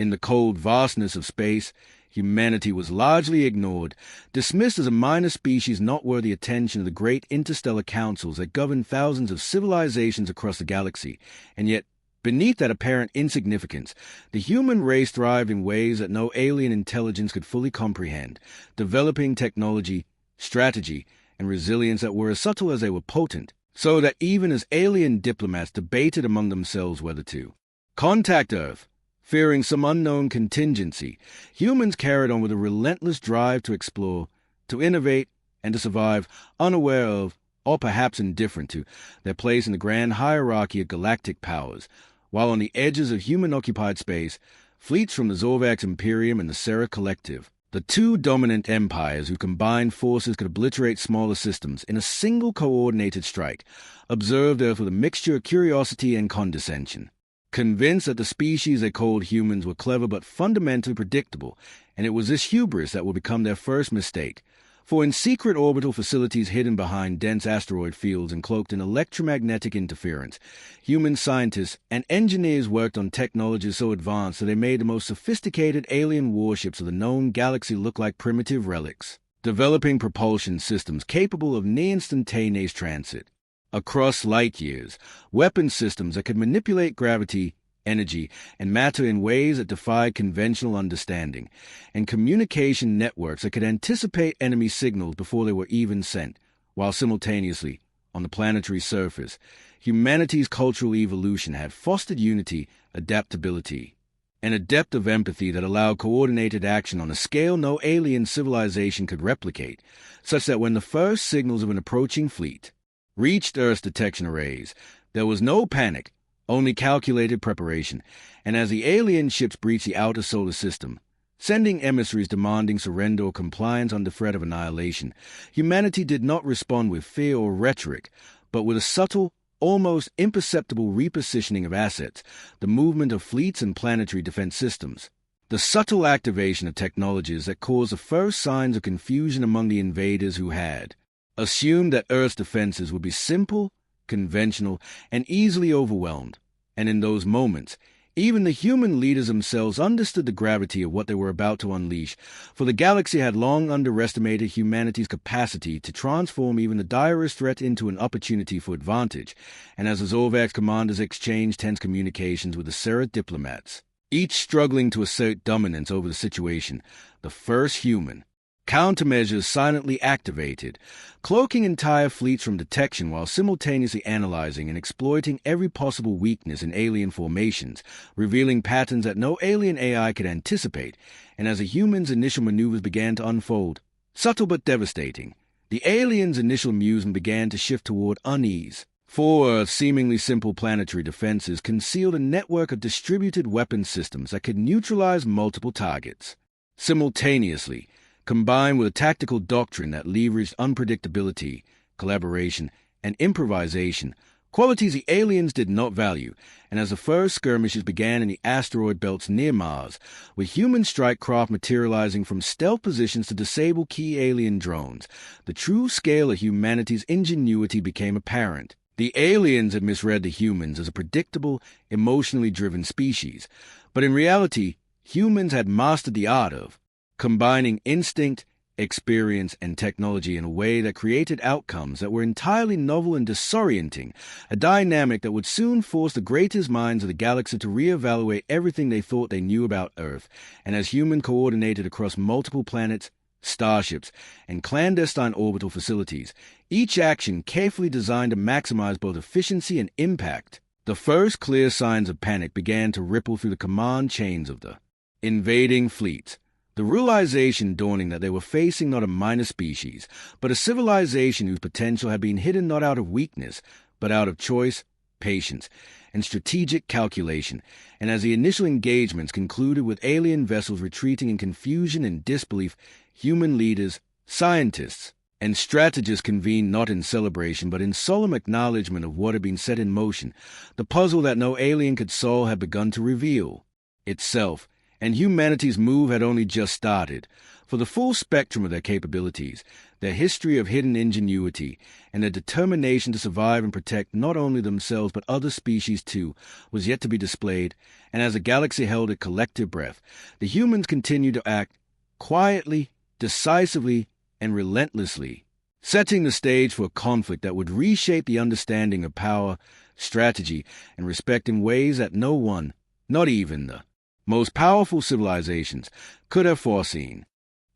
In the cold vastness of space, humanity was largely ignored, dismissed as a minor species not worthy attention of the great interstellar councils that govern thousands of civilizations across the galaxy, and yet, beneath that apparent insignificance, the human race thrived in ways that no alien intelligence could fully comprehend, developing technology, strategy, and resilience that were as subtle as they were potent, so that even as alien diplomats debated among themselves whether to contact Earth, fearing some unknown contingency, humans carried on with a relentless drive to explore, to innovate, and to survive, unaware of, or perhaps indifferent to, their place in the grand hierarchy of galactic powers, while on the edges of human-occupied space, fleets from the Zorvax Imperium and the Serra Collective, the two dominant empires whose combined forces could obliterate smaller systems in a single coordinated strike, observed Earth with a mixture of curiosity and condescension. Convinced that the species they called humans were clever but fundamentally predictable, and it was this hubris that would become their first mistake. For in secret orbital facilities hidden behind dense asteroid fields and cloaked in electromagnetic interference, human scientists and engineers worked on technologies so advanced that they made the most sophisticated alien warships of the known galaxy look like primitive relics, developing propulsion systems capable of near-instantaneous transit across light years, weapon systems that could manipulate gravity, energy, and matter in ways that defied conventional understanding, and communication networks that could anticipate enemy signals before they were even sent, while simultaneously, on the planetary surface, humanity's cultural evolution had fostered unity, adaptability, and a depth of empathy that allowed coordinated action on a scale no alien civilization could replicate, such that when the first signals of an approaching fleet reached Earth's detection arrays, there was no panic, only calculated preparation, and as the alien ships breached the outer solar system, sending emissaries demanding surrender or compliance under threat of annihilation, humanity did not respond with fear or rhetoric, but with a subtle, almost imperceptible repositioning of assets, the movement of fleets and planetary defense systems, the subtle activation of technologies that caused the first signs of confusion among the invaders who had assumed that Earth's defenses would be simple, conventional, and easily overwhelmed, and in those moments, even the human leaders themselves understood the gravity of what they were about to unleash, for the galaxy had long underestimated humanity's capacity to transform even the direst threat into an opportunity for advantage, and as the Zorvax commanders exchanged tense communications with the Serra diplomats, each struggling to assert dominance over the situation, the first human countermeasures silently activated, cloaking entire fleets from detection while simultaneously analyzing and exploiting every possible weakness in alien formations, revealing patterns that no alien AI could anticipate, and as the humans' initial maneuvers began to unfold, subtle but devastating, the aliens' initial amusement began to shift toward unease. For Earth's seemingly simple planetary defenses concealed a network of distributed weapon systems that could neutralize multiple targets simultaneously, combined with a tactical doctrine that leveraged unpredictability, collaboration, and improvisation, qualities the aliens did not value, and as the first skirmishes began in the asteroid belts near Mars, with human strike craft materializing from stealth positions to disable key alien drones, the true scale of humanity's ingenuity became apparent. The aliens had misread the humans as a predictable, emotionally driven species, but in reality, humans had mastered the art of combining instinct, experience, and technology in a way that created outcomes that were entirely novel and disorienting, a dynamic that would soon force the greatest minds of the galaxy to reevaluate everything they thought they knew about Earth, and as humans coordinated across multiple planets, starships, and clandestine orbital facilities, each action carefully designed to maximize both efficiency and impact, the first clear signs of panic began to ripple through the command chains of the invading fleets. The realization dawning that they were facing not a minor species, but a civilization whose potential had been hidden not out of weakness, but out of choice, patience, and strategic calculation, and as the initial engagements concluded with alien vessels retreating in confusion and disbelief, human leaders, scientists, and strategists convened not in celebration but in solemn acknowledgement of what had been set in motion. The puzzle that no alien could solve had begun to reveal itself, And humanity's move had only just started. For the full spectrum of their capabilities, their history of hidden ingenuity, and their determination to survive and protect not only themselves but other species too, was yet to be displayed, and as the galaxy held a collective breath, the humans continued to act quietly, decisively, and relentlessly, setting the stage for a conflict that would reshape the understanding of power, strategy, and respect in ways that no one, not even the most powerful civilizations, could have foreseen.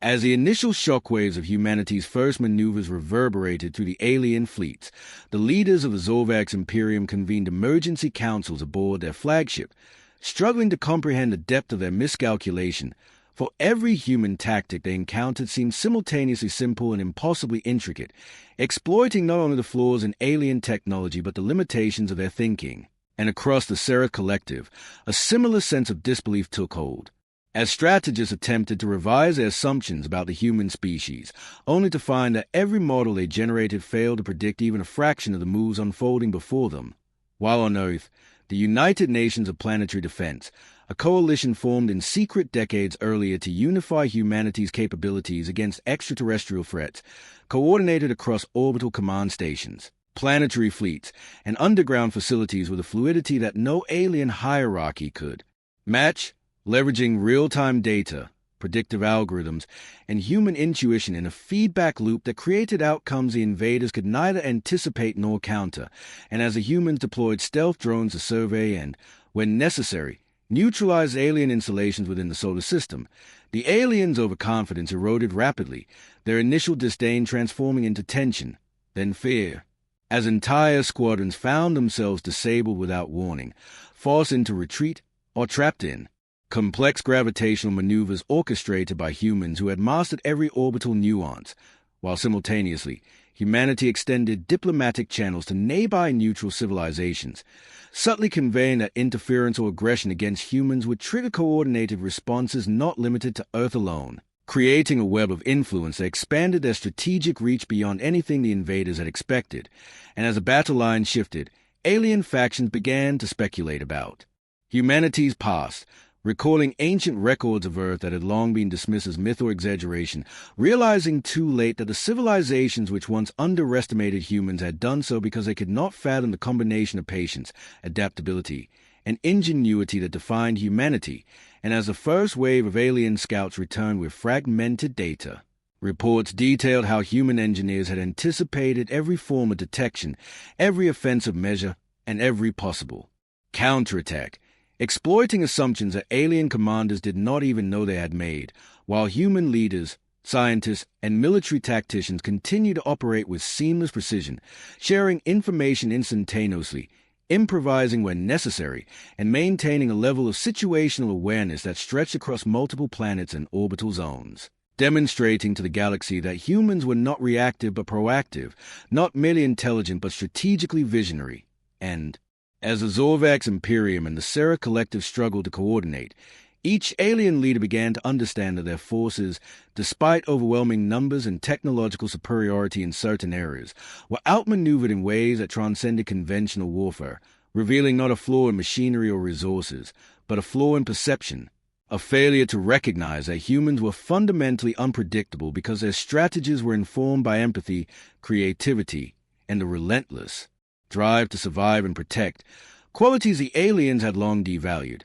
As the initial shockwaves of humanity's first maneuvers reverberated through the alien fleets, the leaders of the Zorvax Imperium convened emergency councils aboard their flagship, struggling to comprehend the depth of their miscalculation, for every human tactic they encountered seemed simultaneously simple and impossibly intricate, exploiting not only the flaws in alien technology but the limitations of their thinking. And across the Seraph Collective, a similar sense of disbelief took hold, as strategists attempted to revise their assumptions about the human species, only to find that every model they generated failed to predict even a fraction of the moves unfolding before them. While on Earth, the United Nations of Planetary Defense, a coalition formed in secret decades earlier to unify humanity's capabilities against extraterrestrial threats, coordinated across orbital command stations, planetary fleets, and underground facilities with a fluidity that no alien hierarchy could match, leveraging real-time data, predictive algorithms, and human intuition in a feedback loop that created outcomes the invaders could neither anticipate nor counter, and as the humans deployed stealth drones to survey and, when necessary, neutralize alien installations within the solar system, the aliens' overconfidence eroded rapidly, their initial disdain transforming into tension, then fear, as entire squadrons found themselves disabled without warning, forced into retreat, or trapped in complex gravitational maneuvers orchestrated by humans who had mastered every orbital nuance, while simultaneously humanity extended diplomatic channels to nearby neutral civilizations, subtly conveying that interference or aggression against humans would trigger coordinated responses not limited to Earth alone, creating a web of influence that expanded their strategic reach beyond anything the invaders had expected. And as the battle line shifted, alien factions began to speculate about humanity's past, recalling ancient records of Earth that had long been dismissed as myth or exaggeration, realizing too late that the civilizations which once underestimated humans had done so because they could not fathom the combination of patience, adaptability, and ingenuity that defined humanity. And as the first wave of alien scouts returned with fragmented data, reports detailed how human engineers had anticipated every form of detection, every offensive measure, and every possible counterattack, exploiting assumptions that alien commanders did not even know they had made, while human leaders, scientists, and military tacticians continued to operate with seamless precision, sharing information instantaneously, improvising when necessary, and maintaining a level of situational awareness that stretched across multiple planets and orbital zones, demonstrating to the galaxy that humans were not reactive but proactive, not merely intelligent but strategically visionary. And as the Zorvax Imperium and the Seraph Collective struggled to coordinate, each alien leader began to understand that their forces, despite overwhelming numbers and technological superiority in certain areas, were outmaneuvered in ways that transcended conventional warfare, revealing not a flaw in machinery or resources, but a flaw in perception, a failure to recognize that humans were fundamentally unpredictable because their strategies were informed by empathy, creativity, and the relentless drive to survive and protect, qualities the aliens had long devalued.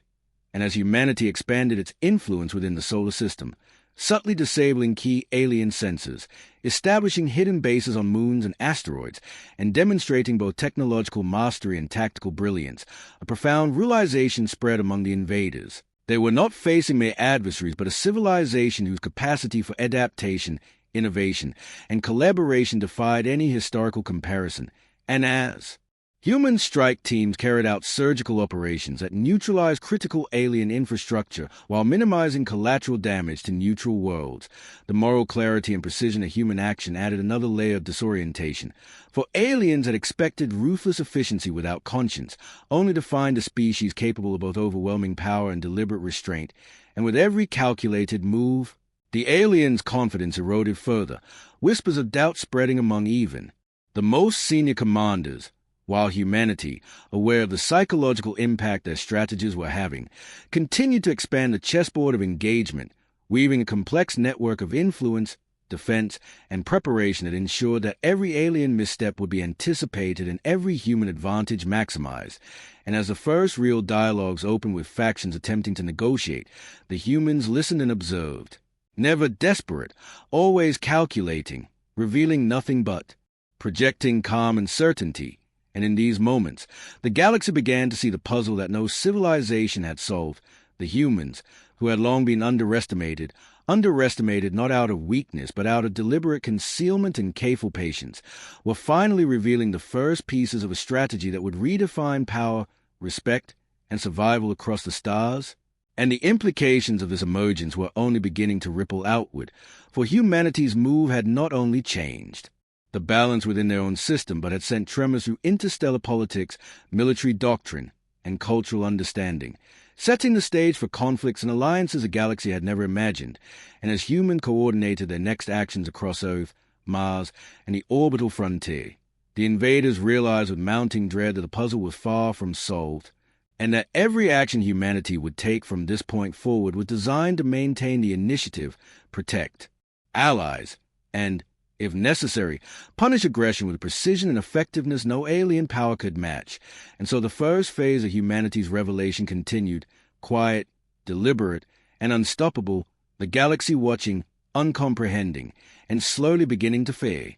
And as humanity expanded its influence within the solar system, subtly disabling key alien sensors, establishing hidden bases on moons and asteroids, and demonstrating both technological mastery and tactical brilliance, a profound realization spread among the invaders. They were not facing mere adversaries, but a civilization whose capacity for adaptation, innovation, and collaboration defied any historical comparison. And as human strike teams carried out surgical operations that neutralized critical alien infrastructure while minimizing collateral damage to neutral worlds, the moral clarity and precision of human action added another layer of disorientation. For aliens had expected ruthless efficiency without conscience, only to find a species capable of both overwhelming power and deliberate restraint. And with every calculated move, the aliens' confidence eroded further, whispers of doubt spreading among even the most senior commanders, while humanity, aware of the psychological impact their strategies were having, continued to expand the chessboard of engagement, weaving a complex network of influence, defense, and preparation that ensured that every alien misstep would be anticipated and every human advantage maximized. And as the first real dialogues opened with factions attempting to negotiate, the humans listened and observed. Never desperate, always calculating, revealing nothing but projecting calm and certainty. And in these moments, the galaxy began to see the puzzle that no civilization had solved. The humans, who had long been underestimated not out of weakness but out of deliberate concealment and careful patience, were finally revealing the first pieces of a strategy that would redefine power, respect, and survival across the stars. And the implications of this emergence were only beginning to ripple outward, for humanity's move had not only changed the balance within their own system, but had sent tremors through interstellar politics, military doctrine, and cultural understanding, setting the stage for conflicts and alliances the galaxy had never imagined. And as humans coordinated their next actions across Earth, Mars, and the orbital frontier, the invaders realized with mounting dread that the puzzle was far from solved, and that every action humanity would take from this point forward was designed to maintain the initiative, protect allies, and, if necessary, punish aggression with precision and effectiveness no alien power could match. And so the first phase of humanity's revelation continued, quiet, deliberate, and unstoppable, the galaxy watching, uncomprehending, and slowly beginning to fade.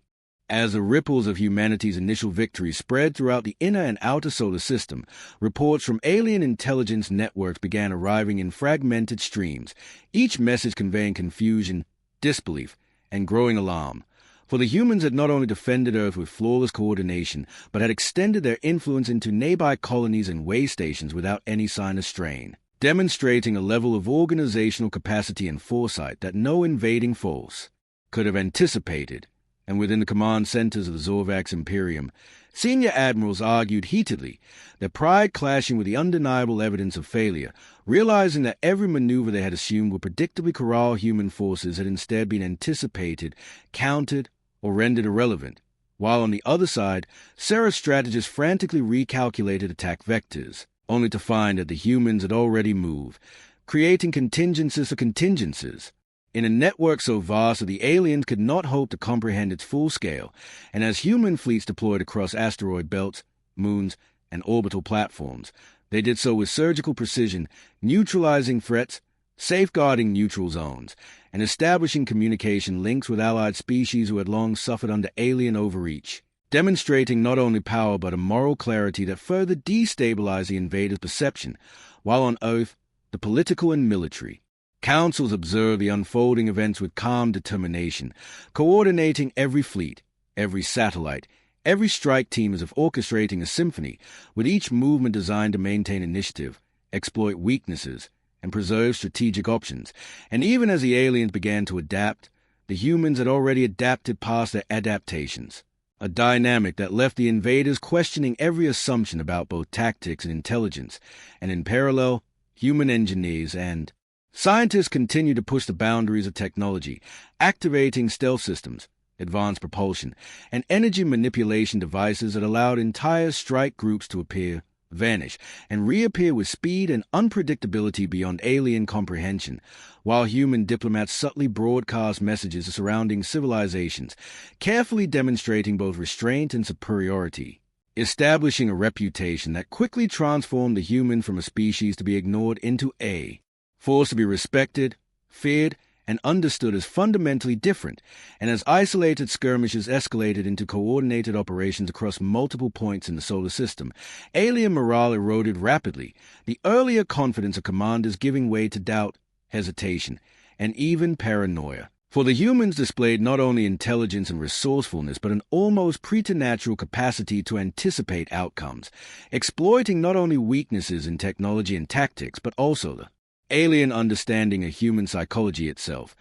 As the ripples of humanity's initial victory spread throughout the inner and outer solar system, reports from alien intelligence networks began arriving in fragmented streams, each message conveying confusion, disbelief, and growing alarm. For the humans had not only defended Earth with flawless coordination, but had extended their influence into nearby colonies and way stations without any sign of strain, demonstrating a level of organizational capacity and foresight that no invading force could have anticipated. And within the command centers of the Zorvax Imperium, senior admirals argued heatedly, their pride clashing with the undeniable evidence of failure, realizing that every maneuver they had assumed would predictably corral human forces had instead been anticipated, countered, or rendered irrelevant, while on the other side, Sarah's strategists frantically recalculated attack vectors, only to find that the humans had already moved, creating contingencies for contingencies, in a network so vast that the aliens could not hope to comprehend its full scale. And as human fleets deployed across asteroid belts, moons, and orbital platforms, they did so with surgical precision, neutralizing threats, safeguarding neutral zones, and establishing communication links with allied species who had long suffered under alien overreach, demonstrating not only power but a moral clarity that further destabilized the invaders' perception, while on Earth, the political and military councils observed the unfolding events with calm determination, coordinating every fleet, every satellite, every strike team as if orchestrating a symphony, with each movement designed to maintain initiative, exploit weaknesses, and preserve strategic options. And even as the aliens began to adapt, the humans had already adapted past their adaptations, a dynamic that left the invaders questioning every assumption about both tactics and intelligence. And in parallel, human engineers and scientists continued to push the boundaries of technology, activating stealth systems, advanced propulsion, and energy manipulation devices that allowed entire strike groups to appear, vanish, and reappear with speed and unpredictability beyond alien comprehension, while human diplomats subtly broadcast messages to surrounding civilizations, carefully demonstrating both restraint and superiority, establishing a reputation that quickly transformed the human from a species to be ignored into a force to be respected, feared, and understood as fundamentally different. And as isolated skirmishes escalated into coordinated operations across multiple points in the solar system, alien morale eroded rapidly, the earlier confidence of commanders giving way to doubt, hesitation, and even paranoia. For the humans displayed not only intelligence and resourcefulness, but an almost preternatural capacity to anticipate outcomes, exploiting not only weaknesses in technology and tactics, but also the alien understanding of human psychology itself.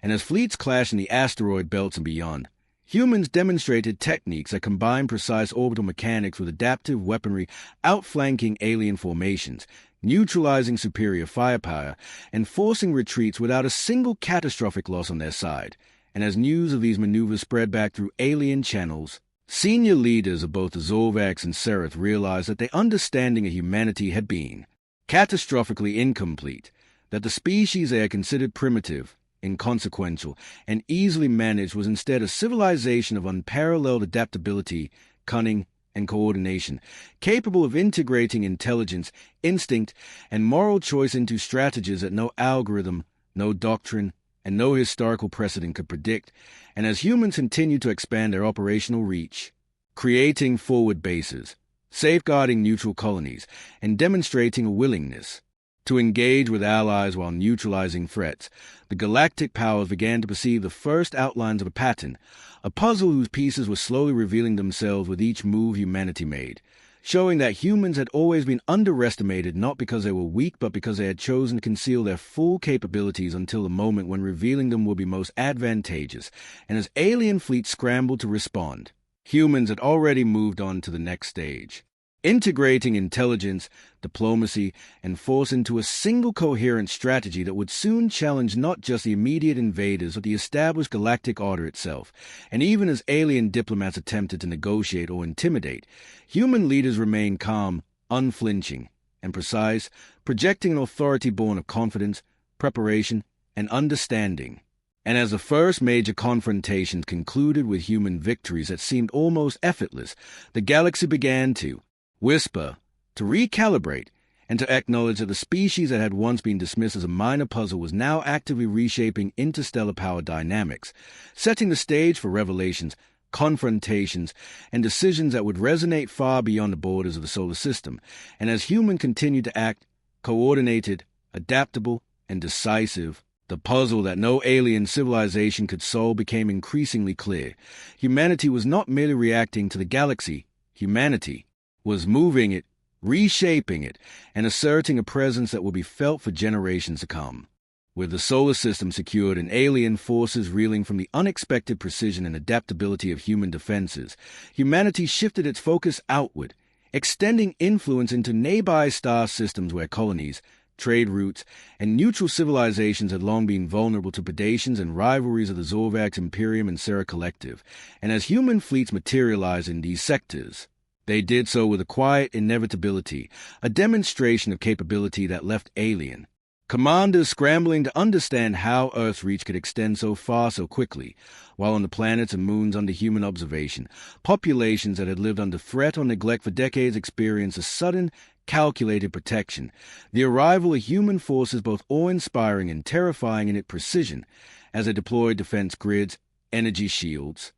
And as fleets clashed in the asteroid belts and beyond, humans demonstrated techniques that combined precise orbital mechanics with adaptive weaponry, outflanking alien formations, neutralizing superior firepower, and forcing retreats without a single catastrophic loss on their side. And as news of these maneuvers spread back through alien channels, Senior leaders of both the Zorvax and Sereth realized that their understanding of humanity had been catastrophically incomplete, that the species they had considered primitive, inconsequential, and easily managed was instead a civilization of unparalleled adaptability, cunning, and coordination, capable of integrating intelligence, instinct, and moral choice into strategies that no algorithm, no doctrine, and no historical precedent could predict, and as humans continue to expand their operational reach, creating forward bases, safeguarding neutral colonies, and demonstrating a willingness to engage with allies while neutralizing threats, the galactic powers began to perceive the first outlines of a pattern, a puzzle whose pieces were slowly revealing themselves with each move humanity made, showing that humans had always been underestimated not because they were weak but because they had chosen to conceal their full capabilities until the moment when revealing them would be most advantageous, and as alien fleets scrambled to respond, humans had already moved on to the next stage, integrating intelligence, diplomacy, and force into a single coherent strategy that would soon challenge not just the immediate invaders but the established galactic order itself. And even as alien diplomats attempted to negotiate or intimidate, human leaders remained calm, unflinching, and precise, projecting an authority born of confidence, preparation, and understanding. And as the first major confrontations concluded with human victories that seemed almost effortless, the galaxy began to whisper, to recalibrate, and to acknowledge that the species that had once been dismissed as a minor puzzle was now actively reshaping interstellar power dynamics, setting the stage for revelations, confrontations, and decisions that would resonate far beyond the borders of the solar system. And as humans continued to act coordinated, adaptable, and decisive, the puzzle that no alien civilization could solve became increasingly clear. Humanity was not merely reacting to the galaxy. Humanity was moving it, reshaping it, and asserting a presence that would be felt for generations to come. With the solar system secured and alien forces reeling from the unexpected precision and adaptability of human defenses, humanity shifted its focus outward, extending influence into nearby star systems where colonies, trade routes, and neutral civilizations had long been vulnerable to predations and rivalries of the Zorvax Imperium and Serra Collective, and as human fleets materialized in these sectors, they did so with a quiet inevitability, a demonstration of capability that left alien commanders scrambling to understand how Earth's reach could extend so far so quickly, while on the planets and moons under human observation, populations that had lived under threat or neglect for decades experienced a sudden, calculated protection, the arrival of human forces both awe-inspiring and terrifying in its precision, as they deployed defense grids, energy shields,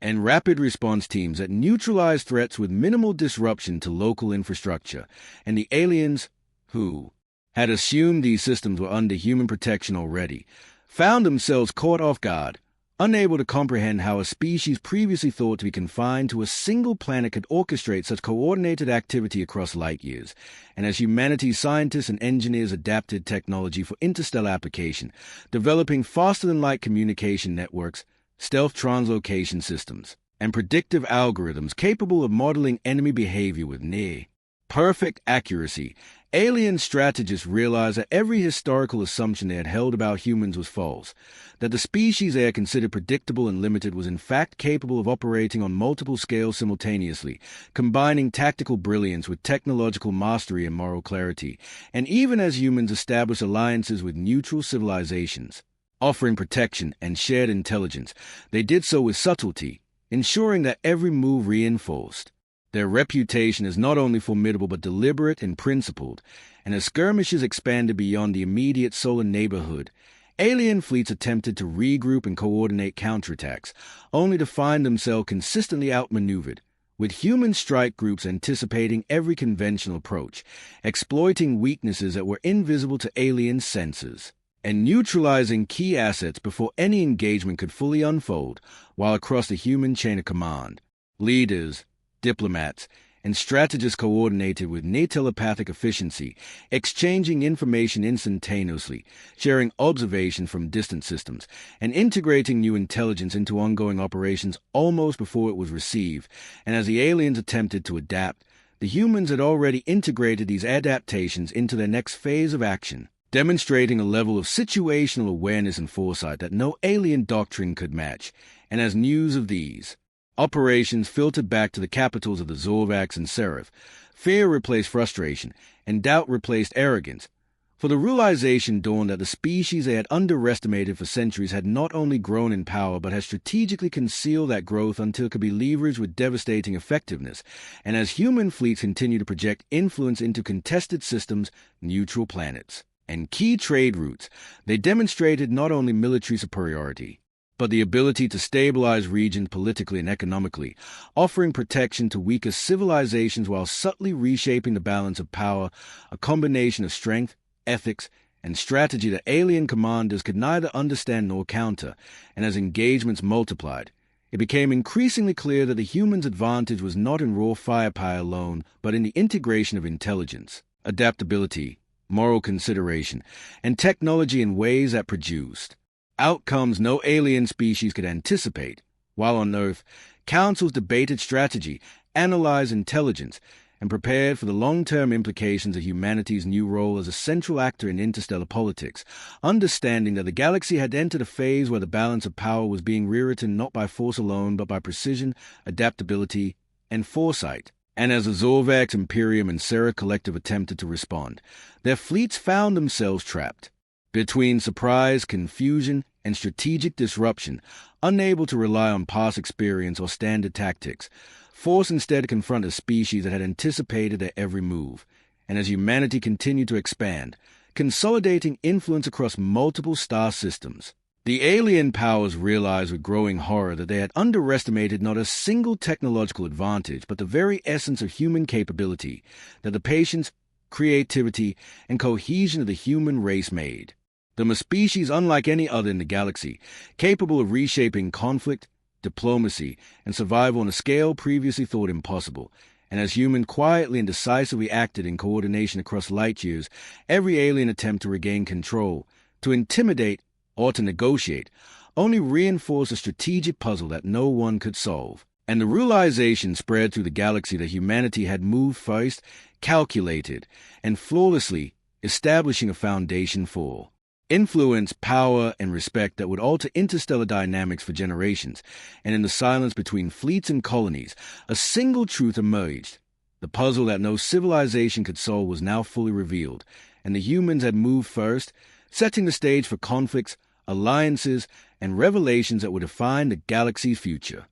and rapid response teams that neutralized threats with minimal disruption to local infrastructure, and the aliens, who had assumed these systems were under human protection already, found themselves caught off guard, unable to comprehend how a species previously thought to be confined to a single planet could orchestrate such coordinated activity across light years. And as humanity's scientists and engineers adapted technology for interstellar application, developing faster-than-light communication networks, stealth translocation systems, and predictive algorithms capable of modeling enemy behavior with near-perfect accuracy, alien strategists realized that every historical assumption they had held about humans was false, that the species they had considered predictable and limited was in fact capable of operating on multiple scales simultaneously, combining tactical brilliance with technological mastery and moral clarity, and even as humans established alliances with neutral civilizations, offering protection and shared intelligence, they did so with subtlety, ensuring that every move reinforced their reputation is not only formidable but deliberate and principled, and as skirmishes expanded beyond the immediate solar neighborhood, alien fleets attempted to regroup and coordinate counterattacks, only to find themselves consistently outmaneuvered, with human strike groups anticipating every conventional approach, exploiting weaknesses that were invisible to alien senses, and neutralizing key assets before any engagement could fully unfold, while across the human chain of command, leaders, diplomats, and strategists coordinated with near-telepathic efficiency, exchanging information instantaneously, sharing observations from distant systems, and integrating new intelligence into ongoing operations almost before it was received. And as the aliens attempted to adapt, the humans had already integrated these adaptations into their next phase of action, demonstrating a level of situational awareness and foresight that no alien doctrine could match. And as news of these Operations filtered back to the capitals of the Zorvax and Seraph. Fear replaced frustration, and doubt replaced arrogance. For the realization dawned that the species they had underestimated for centuries had not only grown in power, but had strategically concealed that growth until it could be leveraged with devastating effectiveness. And as human fleets continued to project influence into contested systems, neutral planets, and key trade routes, they demonstrated not only military superiority, but the ability to stabilize regions politically and economically, offering protection to weaker civilizations while subtly reshaping the balance of power, a combination of strength, ethics, and strategy that alien commanders could neither understand nor counter. And as engagements multiplied, it became increasingly clear that the humans' advantage was not in raw firepower alone, but in the integration of intelligence, adaptability, moral consideration, and technology in ways that produced outcomes no alien species could anticipate. While on Earth, councils debated strategy, analyzed intelligence, and prepared for the long-term implications of humanity's new role as a central actor in interstellar politics, understanding that the galaxy had entered a phase where the balance of power was being rewritten not by force alone, but by precision, adaptability, and foresight. And as the Zorvax, Imperium, and Serra Collective attempted to respond, their fleets found themselves trapped between surprise, confusion, and strategic disruption, unable to rely on past experience or standard tactics, forced instead to confront a species that had anticipated their every move. And as humanity continued to expand, consolidating influence across multiple star systems, the alien powers realized with growing horror that they had underestimated not a single technological advantage, but the very essence of human capability that the patience, creativity, and cohesion of the human race made. Them a species unlike any other in the galaxy, capable of reshaping conflict, diplomacy, and survival on a scale previously thought impossible. And as humans quietly and decisively acted in coordination across light years, every alien attempt to regain control, to intimidate, or to negotiate, only reinforced a strategic puzzle that no one could solve. And the realization spread through the galaxy that humanity had moved first, calculated, and flawlessly establishing a foundation for influence, power, and respect that would alter interstellar dynamics for generations. And in the silence between fleets and colonies, a single truth emerged. The puzzle that no civilization could solve was now fully revealed, and the humans had moved first, setting the stage for conflicts, alliances, and revelations that would define the galaxy's future.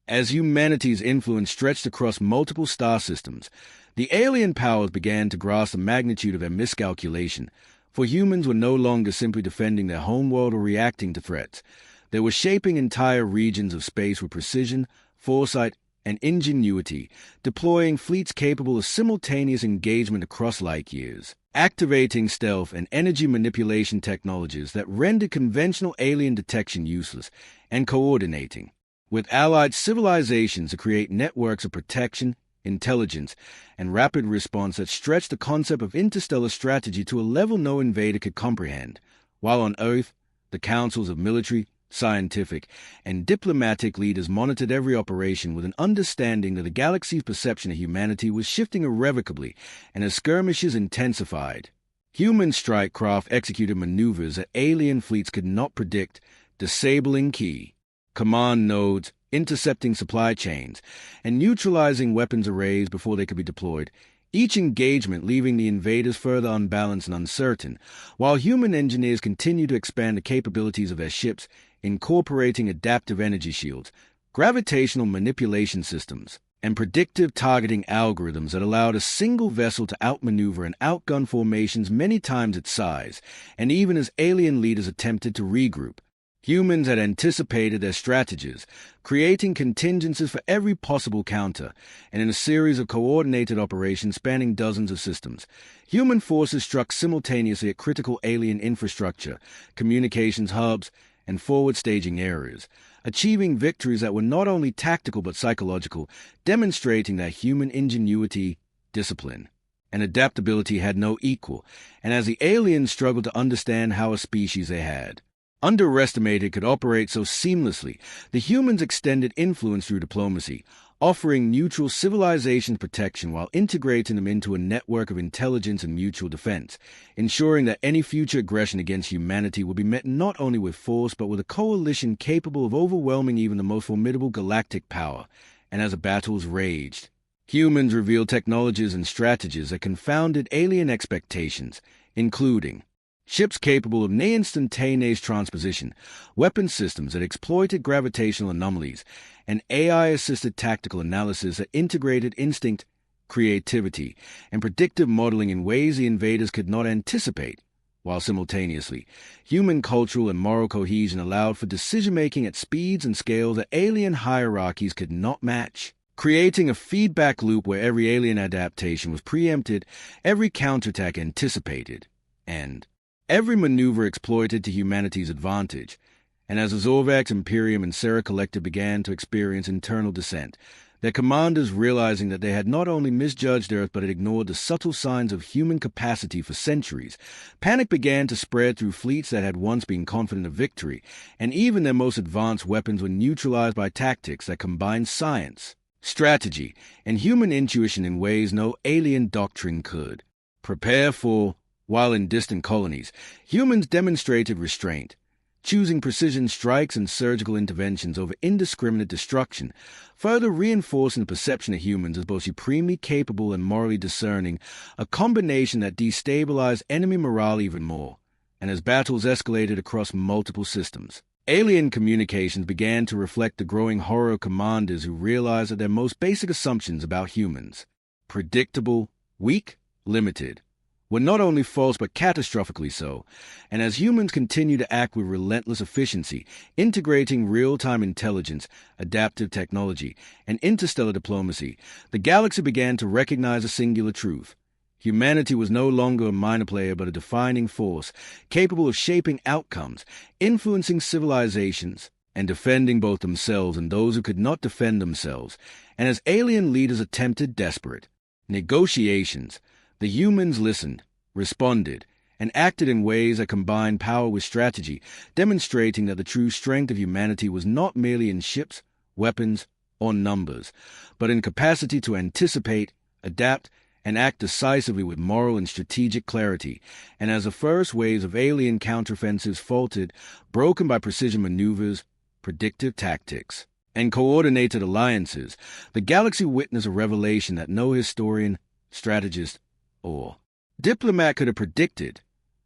As humanity's influence stretched across multiple star systems, the alien powers began to grasp the magnitude of their miscalculation. For humans were no longer simply defending their homeworld or reacting to threats. They were shaping entire regions of space with precision, foresight, and ingenuity, deploying fleets capable of simultaneous engagement across light years, activating stealth and energy manipulation technologies that rendered conventional alien detection useless, and coordinating with allied civilizations to create networks of protection, intelligence, and rapid response that stretched the concept of interstellar strategy to a level no invader could comprehend. While on Earth, the councils of military, scientific, and diplomatic leaders monitored every operation with an understanding that the galaxy's perception of humanity was shifting irrevocably, and as skirmishes intensified, human strike craft executed maneuvers that alien fleets could not predict, disabling key command nodes, intercepting supply chains, and neutralizing weapons arrays before they could be deployed, each engagement leaving the invaders further unbalanced and uncertain, while human engineers continued to expand the capabilities of their ships, incorporating adaptive energy shields, gravitational manipulation systems, and predictive targeting algorithms that allowed a single vessel to outmaneuver and outgun formations many times its size. And even as alien leaders attempted to regroup, humans had anticipated their strategies, creating contingencies for every possible counter, and in a series of coordinated operations spanning dozens of systems, human forces struck simultaneously at critical alien infrastructure, communications hubs, and forward staging areas, achieving victories that were not only tactical but psychological, demonstrating that human ingenuity, discipline, and adaptability had no equal. And as the aliens struggled to understand how a species they had Underestimated could operate so seamlessly, the humans extended influence through diplomacy, offering neutral civilizations protection while integrating them into a network of intelligence and mutual defense, ensuring that any future aggression against humanity would be met not only with force but with a coalition capable of overwhelming even the most formidable galactic power. And as the battles raged, humans revealed technologies and strategies that confounded alien expectations, including ships capable of near-instantaneous transposition, weapon systems that exploited gravitational anomalies, and AI-assisted tactical analysis that integrated instinct, creativity, and predictive modeling in ways the invaders could not anticipate, while simultaneously, human cultural and moral cohesion allowed for decision-making at speeds and scales that alien hierarchies could not match, creating a feedback loop where every alien adaptation was preempted, every counterattack anticipated, and every maneuver exploited to humanity's advantage. And as the Zorvax, Imperium, and Sarah Collective began to experience internal dissent, their commanders realizing that they had not only misjudged Earth but had ignored the subtle signs of human capacity for centuries, panic began to spread through fleets that had once been confident of victory, and even their most advanced weapons were neutralized by tactics that combined science, strategy, and human intuition in ways no alien doctrine could. Prepare for. While in distant colonies, humans demonstrated restraint, choosing precision strikes and surgical interventions over indiscriminate destruction, further reinforcing the perception of humans as both supremely capable and morally discerning, a combination that destabilized enemy morale even more. And as battles escalated across multiple systems, alien communications began to reflect the growing horror of commanders who realized that their most basic assumptions about humans, predictable, weak, limited, were not only false but catastrophically so, and as humans continue to act with relentless efficiency, integrating real-time intelligence, adaptive technology, and interstellar diplomacy, the galaxy began to recognize a singular truth. Humanity was no longer a minor player but a defining force, capable of shaping outcomes, influencing civilizations, and defending both themselves and those who could not defend themselves. And as alien leaders attempted desperate negotiations, the humans listened, responded, and acted in ways that combined power with strategy, demonstrating that the true strength of humanity was not merely in ships, weapons, or numbers, but in capacity to anticipate, adapt, and act decisively with moral and strategic clarity. And as the first waves of alien counteroffensives faltered, broken by precision maneuvers, predictive tactics, and coordinated alliances, the galaxy witnessed a revelation that no historian, strategist, or diplomat could have predicted.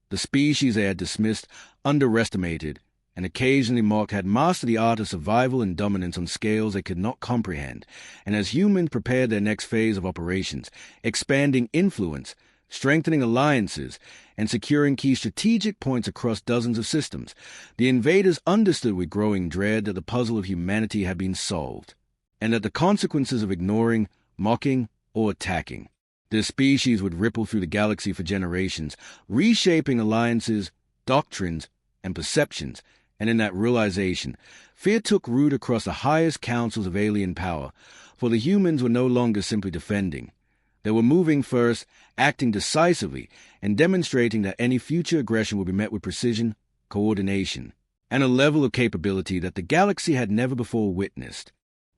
The species they had dismissed, underestimated, and occasionally mocked had mastered the art of survival and dominance on scales they could not comprehend, and as humans prepared their next phase of operations, expanding influence, strengthening alliances, and securing key strategic points across dozens of systems, the invaders understood with growing dread that the puzzle of humanity had been solved, and that the consequences of ignoring, mocking, or attacking this species would ripple through the galaxy for generations, reshaping alliances, doctrines, and perceptions. And in that realization, fear took root across the highest councils of alien power, for the humans were no longer simply defending. They were moving first, acting decisively, and demonstrating that any future aggression would be met with precision, coordination, and a level of capability that the galaxy had never before witnessed.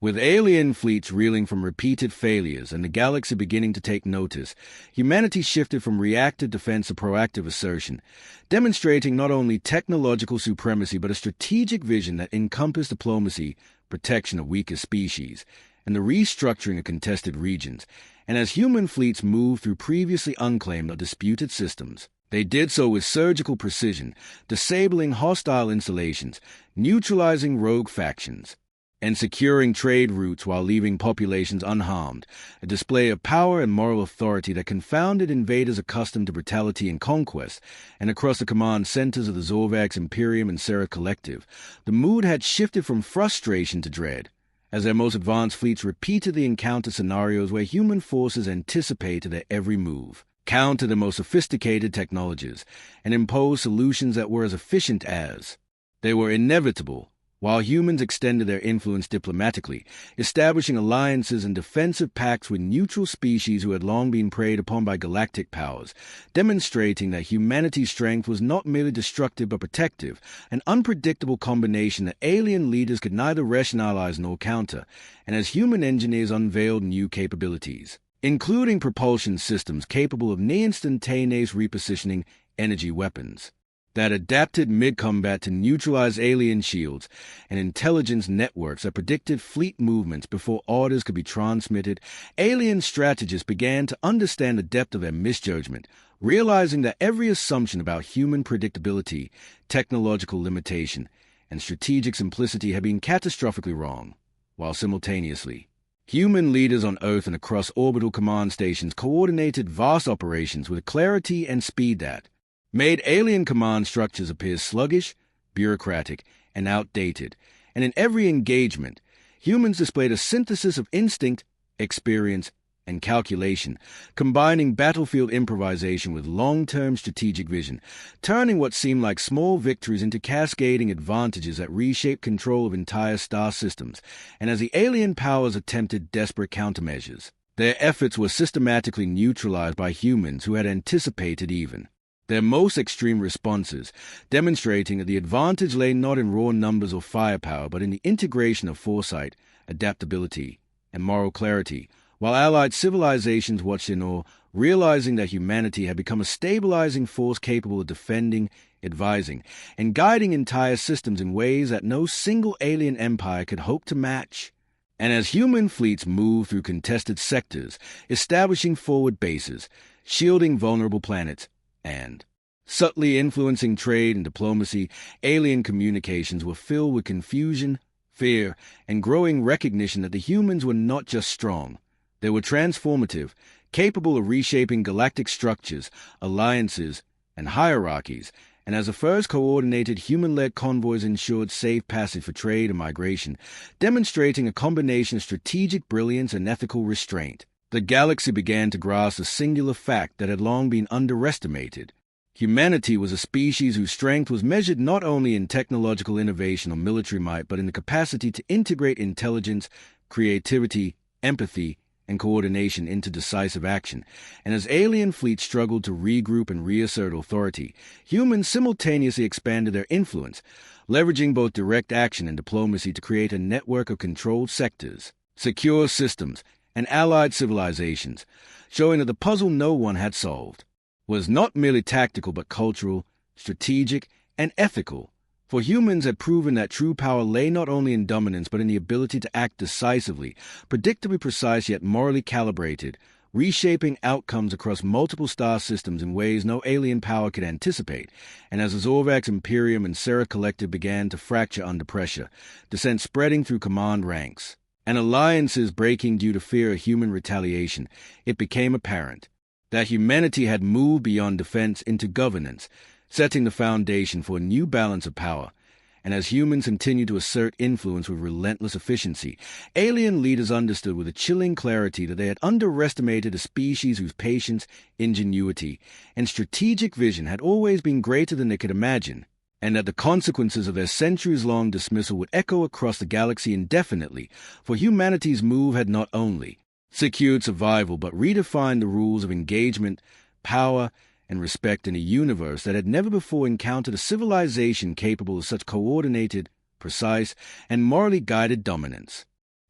With alien fleets reeling from repeated failures and the galaxy beginning to take notice, humanity shifted from reactive defense to proactive assertion, demonstrating not only technological supremacy but a strategic vision that encompassed diplomacy, protection of weaker species, and the restructuring of contested regions. And as human fleets moved through previously unclaimed or disputed systems, they did so with surgical precision, disabling hostile installations, neutralizing rogue factions, and securing trade routes while leaving populations unharmed, a display of power and moral authority that confounded invaders accustomed to brutality and conquest. And across the command centers of the Zorvax, Imperium, and Sarah Collective, the mood had shifted from frustration to dread, as their most advanced fleets repeatedly encountered scenarios where human forces anticipated their every move, countered the most sophisticated technologies, and imposed solutions that were as efficient as they were inevitable, while humans extended their influence diplomatically, establishing alliances and defensive pacts with neutral species who had long been preyed upon by galactic powers, demonstrating that humanity's strength was not merely destructive but protective, an unpredictable combination that alien leaders could neither rationalize nor counter, and as human engineers unveiled new capabilities, including propulsion systems capable of near-instantaneous repositioning energy weapons that adapted mid-combat to neutralize alien shields, and intelligence networks that predicted fleet movements before orders could be transmitted. Alien strategists began to understand the depth of their misjudgment, realizing that every assumption about human predictability, technological limitation, and strategic simplicity had been catastrophically wrong, while simultaneously human leaders on Earth and across orbital command stations coordinated vast operations with clarity and speed that made alien command structures appear sluggish, bureaucratic, and outdated, and in every engagement, humans displayed a synthesis of instinct, experience, and calculation, combining battlefield improvisation with long-term strategic vision, turning what seemed like small victories into cascading advantages that reshaped control of entire star systems. And as the alien powers attempted desperate countermeasures, their efforts were systematically neutralized by humans who had anticipated even their most extreme responses, demonstrating that the advantage lay not in raw numbers or firepower, but in the integration of foresight, adaptability, and moral clarity, while allied civilizations watched in awe, realizing that humanity had become a stabilizing force capable of defending, advising, and guiding entire systems in ways that no single alien empire could hope to match. And as human fleets moved through contested sectors, establishing forward bases, shielding vulnerable planets, and subtly influencing trade and diplomacy, alien communications were filled with confusion, fear, and growing recognition that the humans were not just strong. They were transformative, capable of reshaping galactic structures, alliances, and hierarchies, and as the first coordinated human-led convoys ensured safe passage for trade and migration, demonstrating a combination of strategic brilliance and ethical restraint, the galaxy began to grasp a singular fact that had long been underestimated. Humanity was a species whose strength was measured not only in technological innovation or military might, but in the capacity to integrate intelligence, creativity, empathy, and coordination into decisive action. And as alien fleets struggled to regroup and reassert authority, humans simultaneously expanded their influence, leveraging both direct action and diplomacy to create a network of controlled sectors, secure systems, and allied civilizations, showing that the puzzle no one had solved was not merely tactical but cultural, strategic, and ethical. For humans had proven that true power lay not only in dominance but in the ability to act decisively, predictably precise yet morally calibrated, reshaping outcomes across multiple star systems in ways no alien power could anticipate. And as the Zorvax Imperium and Sarah Collective began to fracture under pressure, dissent spreading through command ranks, and alliances breaking due to fear of human retaliation, it became apparent that humanity had moved beyond defense into governance, setting the foundation for a new balance of power. And as humans continued to assert influence with relentless efficiency, alien leaders understood with a chilling clarity that they had underestimated a species whose patience, ingenuity, and strategic vision had always been greater than they could imagine, and that the consequences of their centuries-long dismissal would echo across the galaxy indefinitely, for humanity's move had not only secured survival but redefined the rules of engagement, power, and respect in a universe that had never before encountered a civilization capable of such coordinated, precise, and morally guided dominance.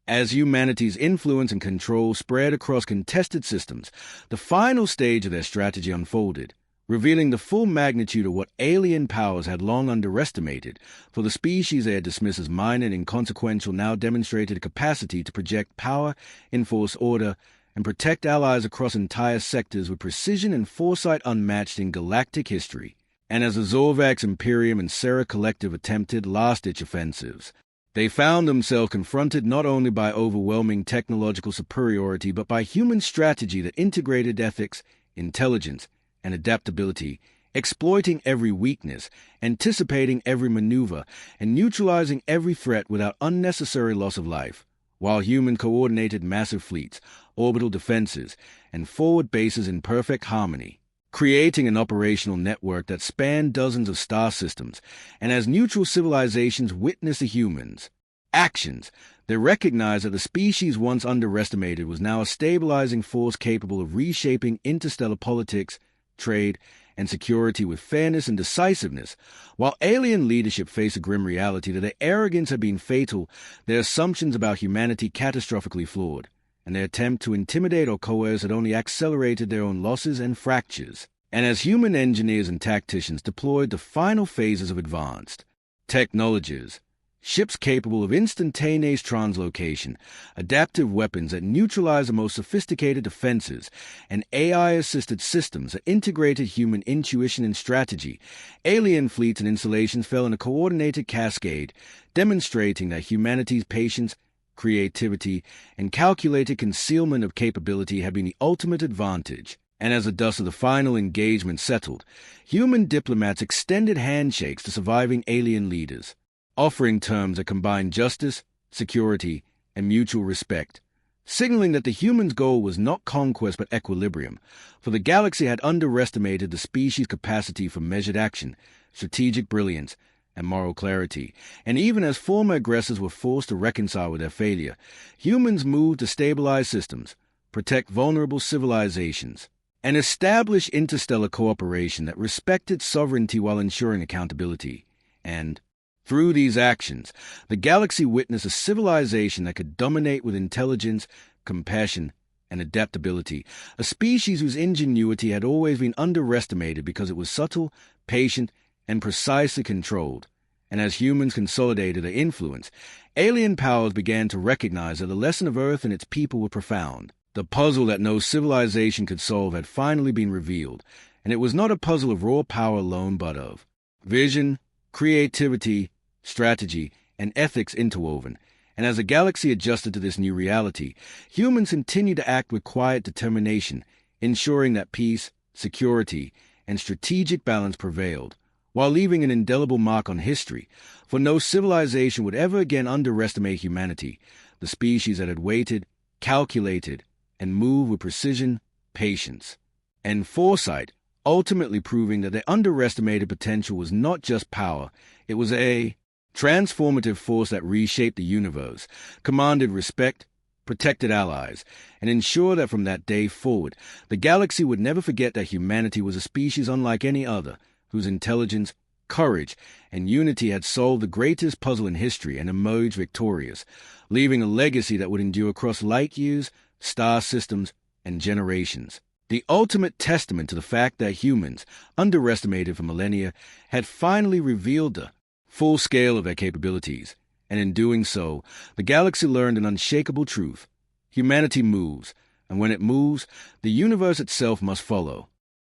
As humanity's influence and control spread across contested systems, the final stage of their strategy unfolded, revealing the full magnitude of what alien powers had long underestimated. For the species they had dismissed as minor and inconsequential now demonstrated a capacity to project power, enforce order, and protect allies across entire sectors with precision and foresight unmatched in galactic history. And as the Zorvax Imperium and Sarah Collective attempted last-ditch offensives, they found themselves confronted not only by overwhelming technological superiority but by human strategy that integrated ethics, intelligence, and adaptability, exploiting every weakness, anticipating every maneuver, and neutralizing every threat without unnecessary loss of life, while humans coordinated massive fleets, orbital defenses, and forward bases in perfect harmony. creating an operational network that spanned dozens of star systems. And as neutral civilizations witnessed the humans' actions, they recognized that the species once underestimated was now a stabilizing force capable of reshaping interstellar politics, trade, and security with fairness and decisiveness. While alien leadership faced a grim reality that their arrogance had been fatal, their assumptions about humanity catastrophically flawed, and their attempt to intimidate or coerce had only accelerated their own losses and fractures. And as human engineers and tacticians deployed the final phases of advanced technologies, ships capable of instantaneous translocation, adaptive weapons that neutralize the most sophisticated defenses, and AI-assisted systems that integrated human intuition and strategy, alien fleets and installations fell in a coordinated cascade, demonstrating that humanity's patience, creativity, and calculated concealment of capability had been the ultimate advantage. And as the dust of the final engagement settled, human diplomats extended handshakes to surviving alien leaders, offering terms that combined justice, security, and mutual respect, signaling that the humans' goal was not conquest but equilibrium, for the galaxy had underestimated the species' capacity for measured action, strategic brilliance, and moral clarity. And even as former aggressors were forced to reconcile with their failure, humans moved to stabilize systems, protect vulnerable civilizations, and establish interstellar cooperation that respected sovereignty while ensuring accountability. And through these actions, the galaxy witnessed a civilization that could dominate with intelligence, compassion, and adaptability, a species whose ingenuity had always been underestimated because it was subtle, patient, and precisely controlled. And as humans consolidated their influence, alien powers began to recognize that the lesson of Earth and its people were profound. The puzzle that no civilization could solve had finally been revealed, and it was not a puzzle of raw power alone but of vision, creativity, strategy, and ethics interwoven. And as the galaxy adjusted to this new reality, humans continued to act with quiet determination, ensuring that peace, security, and strategic balance prevailed, while leaving an indelible mark on history, for no civilization would ever again underestimate humanity, the species that had waited, calculated, and moved with precision, patience, and foresight, ultimately proving that their underestimated potential was not just power, it was a transformative force that reshaped the universe, commanded respect, protected allies, and ensured that from that day forward, the galaxy would never forget that humanity was a species unlike any other, whose intelligence, courage, and unity had solved the greatest puzzle in history and emerged victorious, leaving a legacy that would endure across light years, star systems, and generations. The ultimate testament to the fact that humans, underestimated for millennia, had finally revealed the full scale of their capabilities, and in doing so, the galaxy learned an unshakable truth. Humanity moves, and when it moves, the universe itself must follow.